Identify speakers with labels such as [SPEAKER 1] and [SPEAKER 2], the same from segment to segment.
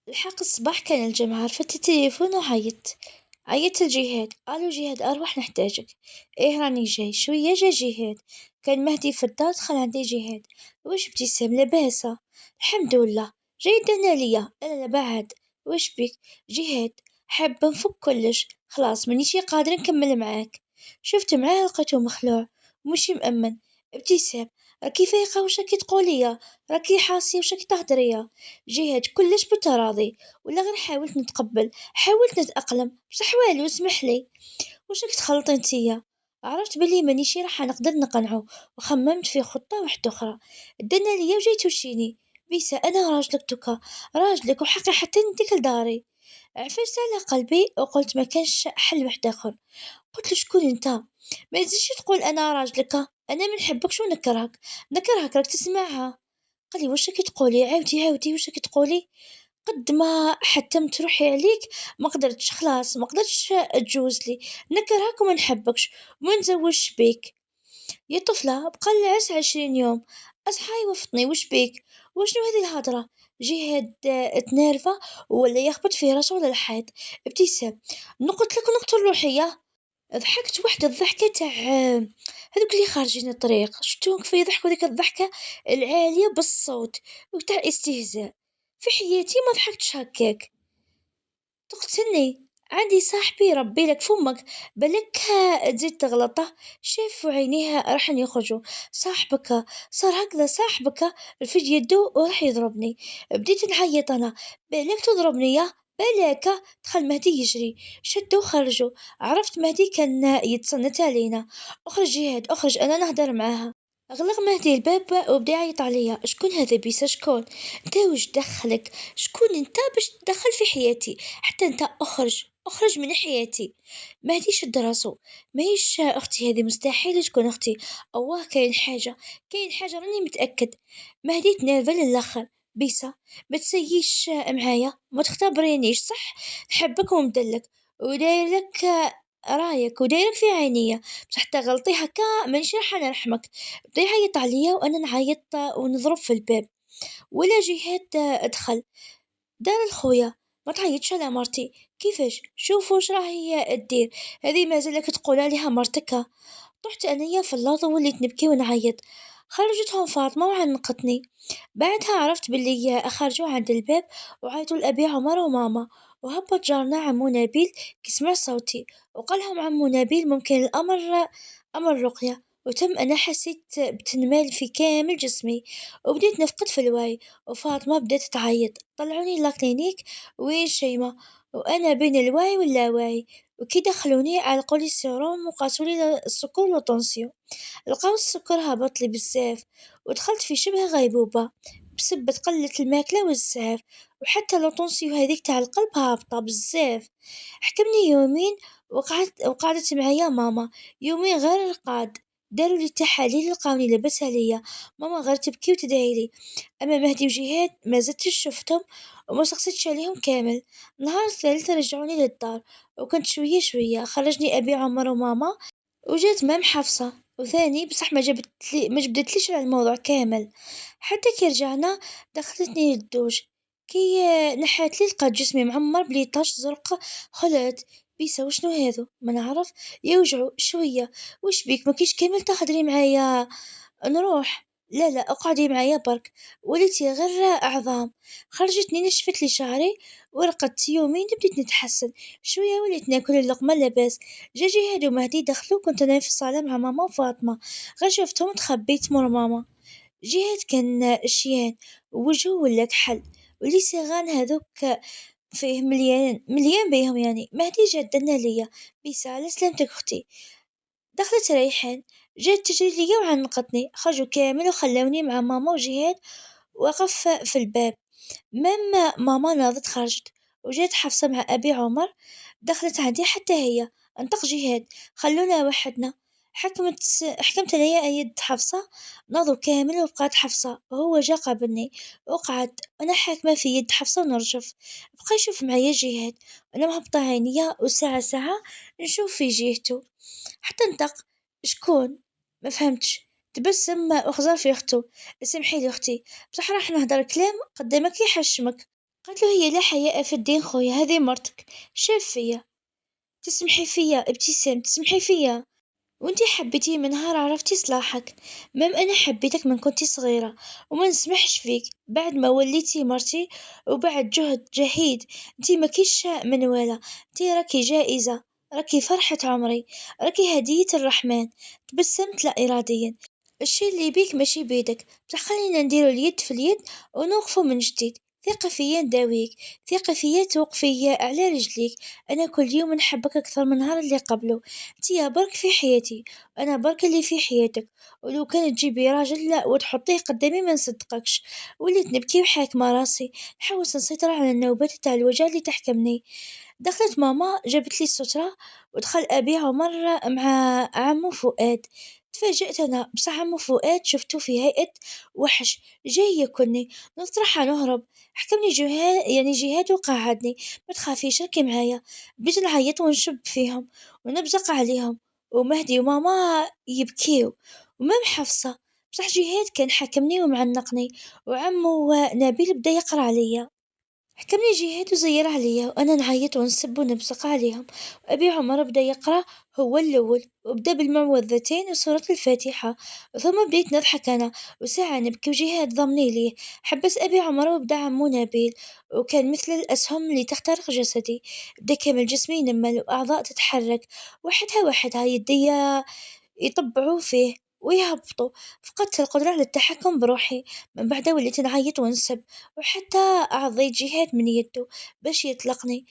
[SPEAKER 1] الحق الصباح كان الجمعة رفدت التليفون وعيطت. عيطت لجهاد، قالوا جهاد أروح نحتاجك. إيه راني جاي شوية جا جهاد. كان مهدي في الدار دخل عندي جهاد. وش ابتسام لاباسة؟ الحمد لله. جيد أنا ليا لا بعد. وش بيك جهاد؟ حابة نفك كلش خلاص مانيشي قادرة نكمل معاك. شفت معاه لقيته مخلوع ومشي مأمن. ابتسام راكي فايقة وش راكي تقوليا؟ راكي حاسية وش راكي تهدريا؟ جهاد كلش بالتراضي ولا غير حاولت نتقبل حاولت نتأقلم بصح والو اسمحلي. وشك تخلطي نتيا؟ عرفت بلي مانيشي راح نقدر نقنعه وخممت في خطة واحدة أخرى. دنا ليا وجاي توشيني. بيسا أنا راجلك دوكا، راجلك وحقي حتى نديك لداري. عفست على قلبي وقلت ما كانش حل واحد آخر. قلت له شكون انت؟ ما تزيدش تقول أنا راجلك، أنا منحبكش ونكرهك. نكرهك راك تسمعها. قال لي واش راكي تقولي؟ عاودي واش راكي تقولي؟ قد ما حتمت روحي عليك ما قدرتش خلاص ما قدرتش تجوز لي. نكرهك وما نحبكش وما نتزوجش بيك. يا طفلة بقى العرس 20 يوم. اصحى يوفطني وش بيك؟ وشنو هذه الهضرة؟ جهاد تنرفة ولا يخبط في راسه ولا الحيط. ابتسام نقتلك ونقتل روحي يا. ضحكت واحدة الضحكة تاع هذوك اللي خارجين الطريق شفتوهم كيف يضحكوا ديك الضحكة العالية بالصوت وتاع استهزاء. في حياتي ما ضحكتش هكاك. تقتلني. عندي صاحبي ربي لك فمك بالك تزيد تغلطه. شاف عينيها راح يخرجوا. صاحبك صار هكذا صاحبك في يده وراح يضربني. بديت نعيط انا. بالك تضربني يا بالك. دخل مهدي يجري شدوا خرجوا. عرفت مهدي كان يتصنت علينا. اخرج جهاد اخرج انا نهدر معاها. أغلق مهدي الباب وبدا يعيط عليا. شكون هذا بيسا شكون؟ انت وش دخلك؟ شكون انت باش تدخل في حياتي؟ حتى انت اخرج من حياتي. مهدي شد راسو. ماهيش اختي هذه مستحيل تكون اختي. اوه كاين حاجه راني متاكد. مهدي تنرفل للاخر. بيسا ما تسييش معايا ما تختبرينيش صح. نحبك ومدلك ودايرلك رايك ودايرك في عينيا. بصح تغلطي هكا مانيش راح نرحمك. بدا يعيط عليا وانا نعيط ونضرب في الباب. ولا جهاد دخل. دار الخويا ما تعيطش على مرتي. كيفاش شوفوا واش راهي تدير. هذه مازالك تقول عليها مرتك؟ طحت انيا في اللوط ووليت نبكي ونعيط. خرجتهم فاطمة وعنقتني. بعدها عرفت باللي خرجوا عند الباب وعيطوا لأبي عمر وماما. وهبط جارنا عمو نبيل كي سمع صوتي وقالهم عمو نبيل ممكن الأمر أمر رقية. وتم أنا حسيت بتنميل في كامل جسمي وبديت نفقد في الوعي. وفاطمة بدأت تعيط طلعوني لاكلينيك وين شيمة وأنا بين الوعي واللاواعي. وكي دخلوني علقولي السيروم وقاسولي السكر والطنسيون. لقاو السكر هبط لي بزاف ودخلت في شبه غيبوبة بسبة قلة الماكلة والزعف. وحتى لوطونسيو هذيك تاع القلب هابطة بزاف. حكمني يومين وقعدت معايا ماما يومين غير القعد. داروا لي تحاليل لقاوني لاباس عليا. ماما غير تبكي وتدعيلي. اما مهدي وجهاد ما زدتش شفتهم وما سقسيتش عليهم كامل. نهار الثالث رجعوني للدار وكنت شوية شوية خرجني ابي عمر وماما. وجات مام حفصة وثاني بصح ما جبدتليش على الموضوع كامل. حتى كي رجعنا دخلتني للدوش. كي نحات لي لقات جسمي معمر بليطاش زرق. خلعت. بيسا وشنو هذا ما نعرف. يوجعوا شوية. وش بيك ما كيش كامل تهدري معايا؟ نروح. لا اقعدي معايا برك. وليتي غير عظام. خرجتني نشفت لي شعري ورقدت يومين بديت نتحسن شوية وليت ناكل اللقمة لاباس. جا جهاد ومهدي دخلوا كنت انا في الصالة مع ماما وفاطمة. غير شفتهم تخبيت مور ماما. جهاد كان شيان ووجهه ولا كحل. ولي صغان هذوك فيه مليان مليان بيهم يعني. مهدي جدنا ليا. بيسا على سلامتك اختي. دخلت ريحان جات تجري ليا وعنقتني. خرجوا كامل وخلوني مع ماما وجهاد وقف في الباب. ماما ناضت خرجت. وجات حفصة مع أبي عمر دخلت عندي حتى هي. انطق جهاد خلونا وحدنا. حكمت عليا يد حفصة. ناضوا كامل وبقات حفصة وهو جا قابلني وقعد أنا حاكمة في يد حفصة ونرجف. بقى يشوف معايا جهاد أنا مهبطة عينيا وساعة ساعة نشوف في جهته. حتى انطق. شكون؟ ما فهمتش. تبسم وخزر في اختو. سمحي لي اختي بصح راح نهضر كلام قدامك يحشمك. قالت له هي لا حياء في الدين خويا، هذه مرتك، شاف فيا، تسمحي فيا ابتسام، تسمحي فيا، وانتي حبيتيه من نهار عرفتي صلاحك، مام انا حبيتك من كنتي صغيرة، وما نسمحش فيك بعد ما وليتي مرتي، وبعد جهد جهيد، انتي ماكيش منوالة، انتي راكي جائزة، راكي فرحة عمري، راكي هدية الرحمن. تبسمت لا إراديا، الشي اللي بيك ماشي بيدك، بصح خلينا نديرو اليد في اليد ونوقفو من جديد. ثقي فيا نداويك، ثقي فيا توقفي على رجليك، انا كل يوم نحبك اكثر من النهار اللي قبله، انت يا برك في حياتي، انا برك اللي في حياتك، ولو كانت تجيبي راجل لا وتحطيه قدامي ما نصدقكش، وليت نبكي وحاكمة راسي، نحاول نسيطر على النوبات تاع الوجع اللي تحكمني. دخلت ماما جابت لي السترة، ودخل أبي عمر مع عمو فؤاد. تفاجأت أنا، بصح عمو فؤاد شفته في هيئة وحش جاي ياكلني، نطرح نهرب، حكمني جهاد يعني جهاد وقعدني، ما تخافيش راكي معايا. بديت نعيط ونشب فيهم ونبزق عليهم، ومهدي وماما يبكيو، ومام حفصة، بصح جهاد كان حاكمني ومعنقني، وعمو نبيل بدا يقرا عليا، حكمني جهاد وزير عليا وأنا نعيط ونسب ونبصق عليهم، وأبي عمر بدا يقرأ هو الأول، وبدا بالمعوذتين وسورة الفاتحة، ثم بديت نضحك أنا وساعة نبكي وجهاد ضمني ليه، حبس أبي عمر وبدا عمو نبيل، وكان مثل الأسهم اللي تخترق جسدي، بدا كامل جسمي ينمل وأعضاء تتحرك واحدها واحدها، يديا يطبعوا فيه ويهبطوا، فقدت القدرة على التحكم بروحي، من بعدها وليت نعيط ونسب، وحتى أعضيت جهاد من يده باش يطلقني.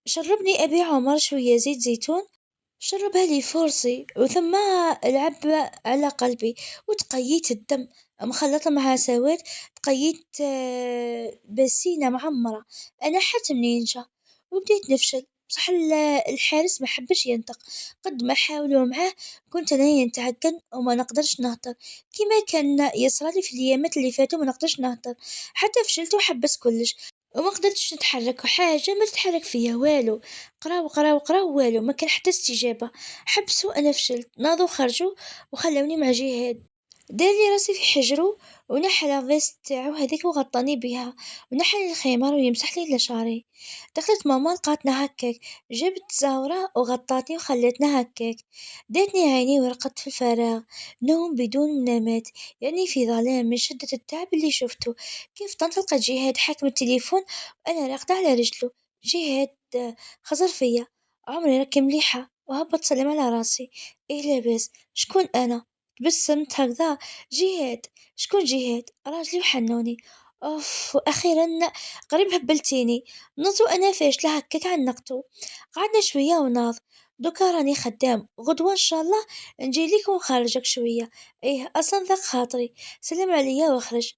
[SPEAKER 1] شربني أبي عمر شوية زيت زيتون، شربها لي فرصي، وثم لعب على قلبي وتقييت الدم مخلطة مع سواد، تقييت بسينة معمرة، أنا حتى نينجا، وبديت نفشل، بصح الحارس ما حبش ينطق، قد ما حاولوا معاه كنت أنا نتعكن وما نقدرش نهضر، كيما كان يصرالي في الأيامات اللي فاتوا ما نقدرش نهضر، حتى فشلت وحبس كلش، وما قدرتش نتحرك وحاجة ما تتحرك فيا والو، قراو والو ما كان حتى استجابة، حبسوا أنا فشلت، ناضوا خرجوا وخلوني مع جهاد، دارلي راسي في حجرو ونحى فيست تاعو هذيك وغطاني بيها، ونحى الخمار ويمسح لي لشعري. دخلت ماما لقاتنا هكاك، جبت زهرة وغطاتني وخلتنا هكاك، داتني عيني ورقدت في الفراغ، نوم بدون منامات، يعني في ظلام من شدة التعب اللي شفته. كيف تنطلق جهاد حاكم التليفون وأنا راقدة على رجله، جهاد خزر فيا، عمري راكي مليحة، وهبط سلم على راسي، إيه لاباس، شكون أنا، تبسمت هكذا، جهاد، شكون جهاد، راجلي وحنوني، أوف وأخيرا قريب هبلتيني، نضت وأنا فاشلة هكاك عنقتو، قعدنا شوية وناض، دوكا راني خدام، غدوة إن شاء الله نجيليك ونخرجك شوية، إيه أصلا ضاق خاطري، سلم عليا واخرج.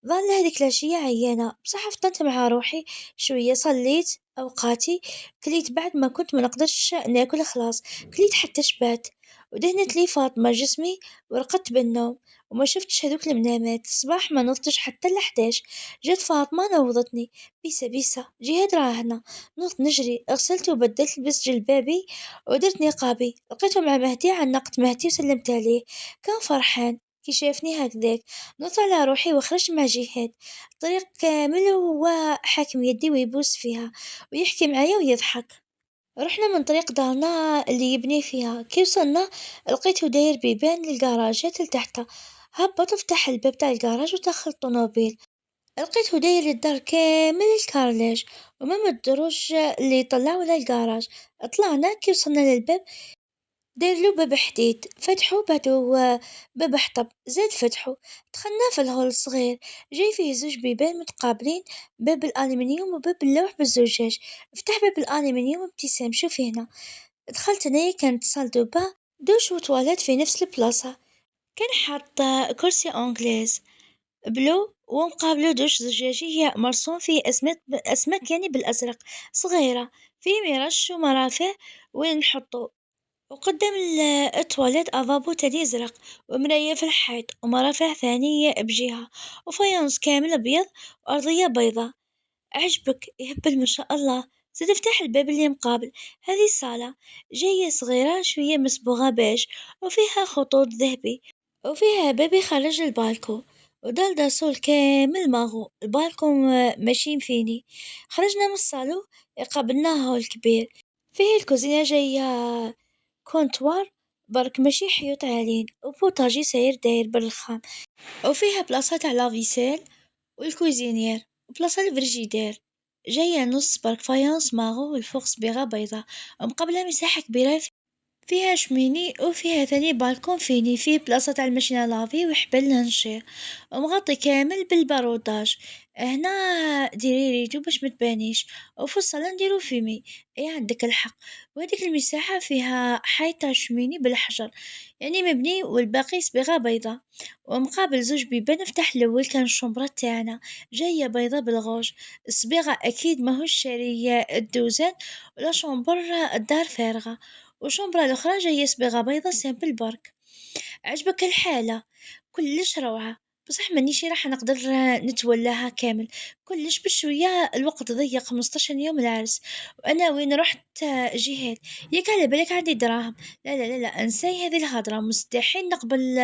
[SPEAKER 1] ظل هذيك العشية عيانة، بصح فطنت مع روحي شوية، صليت أوقاتي، كليت بعد ما كنت ما نقدرش ناكل خلاص، كليت حتى شبعت، ودهنت لي فاطمة جسمي ورقدت بالنوم، وما شفتش هذوك المنامات، الصباح ما نضتش حتى ل11، جات فاطمة نوضتني، بيسا بيسا جهاد راهنا، نوضت نجري، غسلت وبدلت لبست جلبابي ودرت نقابي، لقيته مع مهدي، عنقت مهدي وسلمت عليه، كان فرحان كي شافني هكذاك، نط على روحي وخرجت مع جهاد، الطريق كامل وهو حاكم يدي ويبوس فيها ويحكي معايا ويضحك. رحنا من طريق دارنا اللي يبني فيها، كي وصلنا لقيته داير بيبان للجراجات لتحت، هبط وفتح الباب تاع الجراج ودخل الطوموبيل، لقيته داير الدار كامل الكارلاج، ومام الدروج اللي يطلعوا للجراج. طلعنا كي وصلنا للباب، دايرلو باب حديد فتحو، بعدو باب حطب زاد فتحو، دخلنا في الهول الصغير، جاي فيه زوج بيبان متقابلين، باب الألمنيوم وباب اللوح بالزجاج، فتح باب الألمنيوم ابتسام شوفي هنا، دخلت انايا، كانت صال دو با دوش وتواليت في نفس البلاصة، كان حاط كرسي انجليز بلو، ومقابله دوش زجاجية مرسوم فيه أسماك يعني بالأزرق صغيرة، فيه مرش ومرافع وين نحطو، وقدام التواليت افابو تاني ازرق، ومراية في الحيط، ومرافع ثانية بجهة، وفايونس كامل ابيض، وارضية بيضة. عجبك يهبل ما شاء الله. زيد افتح الباب اللي مقابل، هذه صالة جاية صغيرة شوية مصبوغة بيج، وفيها خطوط ذهبي، وفيها باب يخرج البالكو، ودار داسول كامل ماغو البالكم ماشيين فيني. خرجنا من الصالو قابلنا هول كبير فيه الكوزينة جاية كونتوار برك ماشي حيوط عالين وبوطاجي ساير داير بالرخام وفيها بلاصة تاع لافيسيل والكوزينيير وبلاصة الفريجيدير جاية نص برك فايونس ماغو والفوق صبيغة بيضة ومقابلها مساحة كبيرة فيها شميني وفيها ثاني بالكون فيني فيه بلاصة تاع المشينة لافي وحبل لنشير ومغطي كامل بالباروداج. هنا ديري ريتو باش متبانيش وفي الصالة نديرو فيمي. اي عندك الحق. وهذيك المساحة فيها حيط تاع شميني بالحجر يعني مبني والباقي صبيغة بيضة ومقابل زوج بيبان فتح الاول كان الشومبرة تاعنا جاية بيضة بالغوج. الصبيغة اكيد ماهوش شارية الدوزان ولا شومبر الدار فارغة وشومبرا الأخرى جاية صبيغة بيضة سامبل برك. عجبك الحالة؟ كلش روعة بصح مانيش راح نقدر نتولاها كامل كلش بشوية الوقت ضيق 15 يوم العرس وأنا وين رحت جهاد ياك على بالك عندي دراهم. لا لا لا لا انساي هذه الهضرة مستحيل نقبل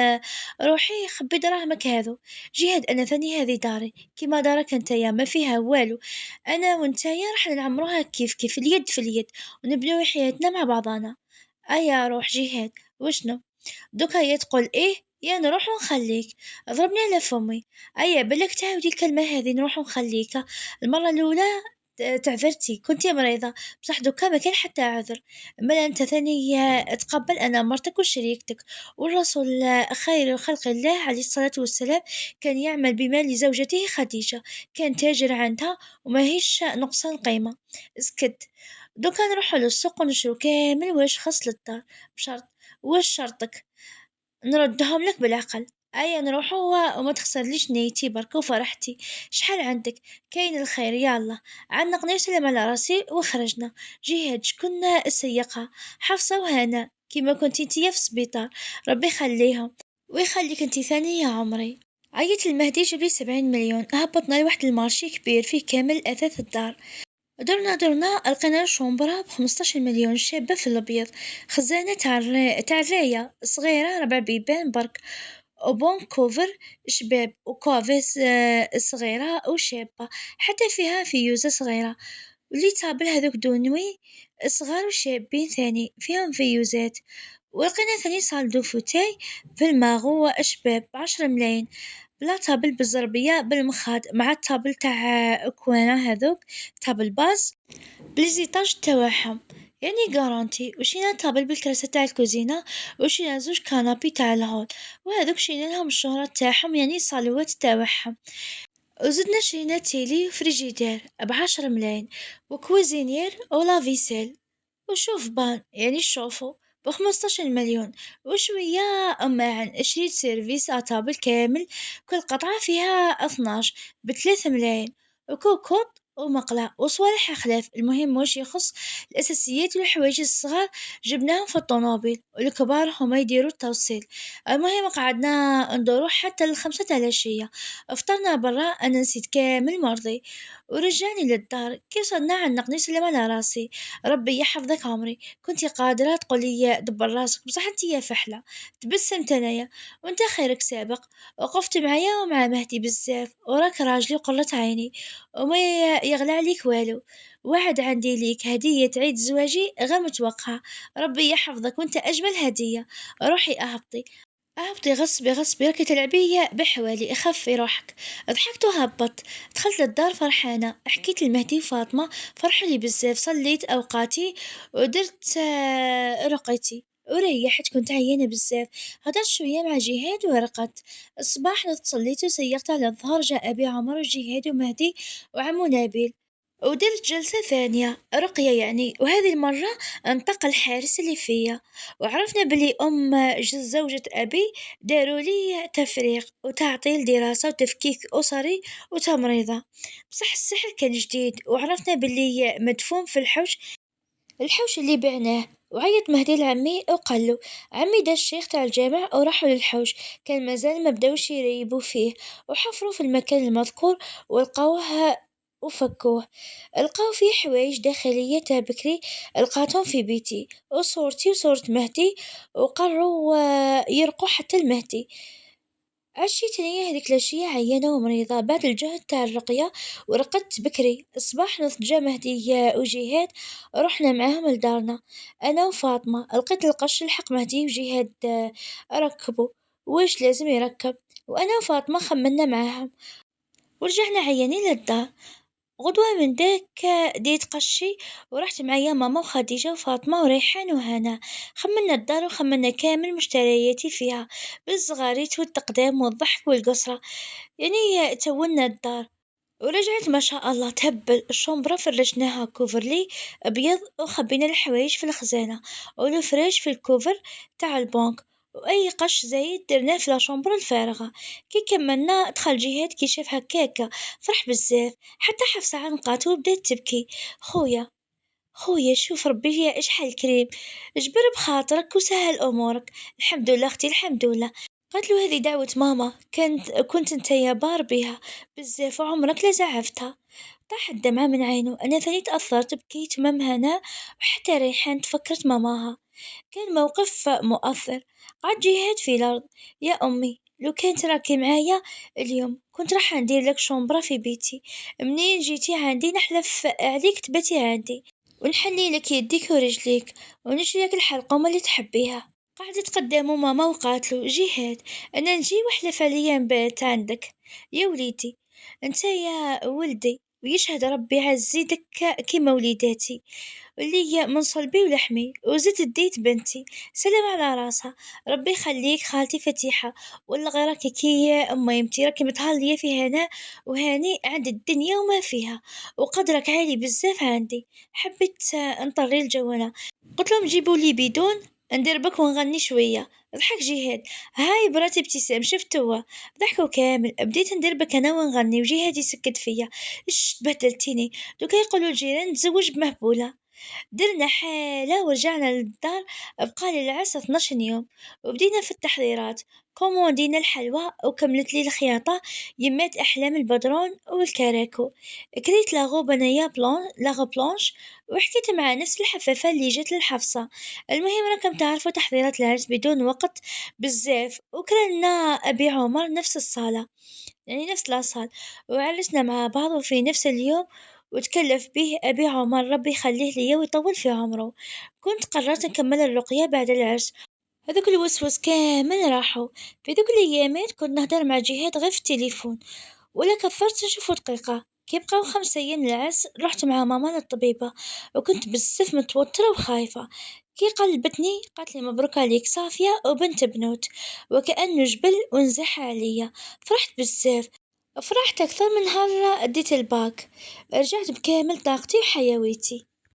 [SPEAKER 1] روحي خبي دراهمك هذو. جهاد أنا ثاني هذه داري كيما دارك انتيا ما فيها والو. أنا وانتيا راح نعمروها كيف كيف اليد في اليد ونبنيو حياتنا مع بعضنا. أيا روح جهاد وشنو دوكا يا تقول إيه يا نروح ونخليك ضربني على فمي. أيا بالك تعاودي الكلمة هذه نروح ونخليك المرة الأولى تعذرتي كنتي مريضة بصح دوكا ما كان حتى عذر. أما أنت ثاني تقبل أنا مرتك وشريكتك والرسول خير خلق الله عليه الصلاة والسلام كان يعمل بمال زوجته خديجة كان تاجر عندها وما هيش نقصان قيمة. اسكت دوكا نروحو للسوق ونشرو كامل واش خاص للدار بشرط واش شرطك نردهم لك بالعقل. أيا نروحو وما تخسرليش نيتي برك وفرحتي. شحال عندك كاين الخير يلا عنقني وسلم على راسي وخرجنا. جهاد شكون السيقة حفصة وهنا كيما كنتي انتيا في السبيطار ربي يخليهم ويخليك انتي ثاني يا عمري. عيط المهدي جبلي 70 مليون هبطنا لواحد المارشي كبير فيه كامل أثاث الدار. درنا لقينا شومبرا ب15 مليون شابة في الأبيض خزانة تاع الراية صغيرة 4 بيبان برك وبون كوفر شباب وكوفيس صغيرة وشابة حتى فيها فيوزة صغيرة واللي تابل هذوك دونوي صغار وشابين ثاني فيهم فيوزات. ولقينا ثاني صال دو فوتاي بالماغو وأشباب ب10 ملايين بلا طابل بالزربية بالمخاد مع الطابل تاع كوانا هذوك طابل باز بليزيطاج تاوعهم يعني غارانتي وشينا طابل بالكراسة تاع الكوزينة وشينا زوج كانابي تاع الهول وهذوك شينا لهم الشهرة تاعهم يعني صالوات تاوعهم. وزدنا شرينا تيلي وفريجيدير ب10 ملايين وكوزينير ولافيسيل وشوف بان يعني شوفوا ب15 مليون وشوية. أما شريت سيرفيس أطابل كامل كل قطعة فيها 12 ب3 ملايين وكوكوط ومقلة وصوالح أخلاف المهم واش يخص الأساسيات والحوايج الصغار جبناهم في الطوموبيل والكبار هما يديروا التوصيل. المهم قعدنا ندورو حتى ل5 تاع العشية فطرنا برا أنا نسيت كامل مرضي ورجعني للدار كي وصلنا عنقني سلم على راسي. ربي يحفظك عمري كنتي قادرة تقولي دبر راسك بصح انتي يا فحلة. تبسمت انايا وانت خيرك سابق وقفت معايا ومع مهدي بزاف وراك راجلي وقرة عيني وما يغلى عليك والو. واحد عندي ليك هدية عيد زواجي غير متوقعة. ربي يحفظك وانت أجمل هدية. روحي أهبطي غصبي غصبي راكي تلعبي بحوالي خفي روحك. ضحكت وهبط دخلت للدار فرحانة حكيت لمهدي وفاطمة فرحوا لي بزاف صليت أوقاتي ودرت رقيتي وريحت كنت عيانة بزاف. هدرت شوية مع جهاد ورقت الصباح نضت صليت وسيقت على الظهر جاء أبي عمر وجهاد ومهدي وعمو نبيل ودرت جلسة ثانية رقية يعني وهذه المرة انتقل الحارس اللي فيا وعرفنا بلي زوجة أبي داروا لي تفريغ وتعطيل دراسة وتفكيك أسري وتمريضة بصح السحر كان جديد وعرفنا بلي مدفون في الحوش اللي بعناه. وعيط مهدي لعمي وقال له عمي دا الشيخ تاع الجامع وراحوا للحوش كان مازال ما بداوش يريبوا فيه وحفروا في المكان المذكور ولقوه وفكوه لقاو فيه حوايج داخلية تاع بكري لقاتهم في بيتي وصورتي وصورة مهدي وقرروا يرقوا حتى المهدي. عشيت أني هذيك العشية عيانة ومريضة بعد الجهد تاع الرقية، ورقدت بكري. الصباح نض جا مهدي وجهاد، رحنا معاهم لدارنا أنا وفاطمة. لقيت القش لحق مهدي وجهاد ركبوا واش لازم يركب، وأنا وفاطمة خمنا معاهم ورجعنا عيانين للدار. غدوة من داك ديت قشي ورحت معايا ماما وخديجة وفاطمة وريحان وهنا. خمنا الدار وخمنا كامل مشترياتي فيها، بالزغاريت والتقدام والضحك والقصرة، يعني تولنا الدار. ورجعت ما شاء الله تهبل. الشومبرة فرشناها كوفرلي أبيض وخبينا الحوايج في الخزانة، والفريش في الكوفر تاع البنك، وأي قش زايد درناه في لاشومبرة الفارغة. كي كملنا دخل جهاد كي شاف هكاكا فرح بزاف، حتى حفصة عنقات وبدات تبكي. خويا شوف ربي يا اشحال كريم، جبر بخاطرك وسهل امورك. الحمد لله اختي الحمد لله. قالت له هذه دعوة ماما، كنت انت يا بار بها بزاف وعمرك لا زعفتها. طاح الدمعة من عينه. انا ثاني تأثرت بكيت مام هنا، وحتى ريحان تفكرت ماماها. كان موقف مؤثر. قعد جهاد في الأرض. يا أمي لو كانت راكي معايا اليوم كنت راح ندير لك شومبرا في بيتي. منين جيتي عندي نحلف عليك تباتي عندي، ونحلي لك يديك ورجليك، ونشري لك الحلقومة اللي تحبيها. قعدت قدامه ماما وقالت له جهاد أنا نجي وحلف عليا نبات عندك. يا وليدي انت يا ولدي، ويشهد ربي عزيدك كيما وليداتي اللي هي من صلبي ولحمي، وزدت ديت بنتي سلام على راسها. ربي يخليك خالتي فتيحة، ولا غيرك كي يا أم يمتي راكي متهلية في هنا وهاني عند الدنيا وما فيها، وقدرك عالي بزاف عندي. حبيت نطري الجو. قلت لهم جيبوا لي بيدون ندربك ونغني شوية. ضحك جهاد. هاي براتي ابتسام شفتوا، ضحكوا كامل. بديت ندربك انا ونغني وجهاد يسكت فيا. اش بهدلتيني، دوكا يقولوا الجيران نتزوج بمهبولة. درنا حالة ورجعنا للدار. بقالي العرس 12 يوم، وبدينا في التحضيرات. كوموندينا الحلوى وكملت لي الخياطة يمات أحلام البدرون والكراكو. كريت لاغو بنايا لاغو بلونش، وحكيت مع نفس الحفافة اللي جات للحفصة. المهم راكم تعرفوا تحضيرات العرس بدون وقت بزاف. وكلنا أبي عمر نفس الصالة، يعني نفس لاصال، وعرسنا مع بعض وفي نفس اليوم. وتكلف به أبي عمر ربي يخليه ليا ويطول في عمره. كنت قررت نكمل الرقية بعد العرس. هذوك الوسوس كامل راحوا. في ذوك الأيامات كنت نهدر مع جهاد غير في التليفون، ولا كثرت نشوفو دقيقة. كي بقاو 5 أيام العرس رحت مع ماما للطبيبة، وكنت بزاف متوترة وخايفة. كي قلبتني قالت لي مبروك عليك صافية وبنت بنوت، وكأنه جبل ونزح عليا. فرحت بزاف، فرحت أكثر من نهار ديت الباك. رجعت بكامل طاقتي وحيويتي.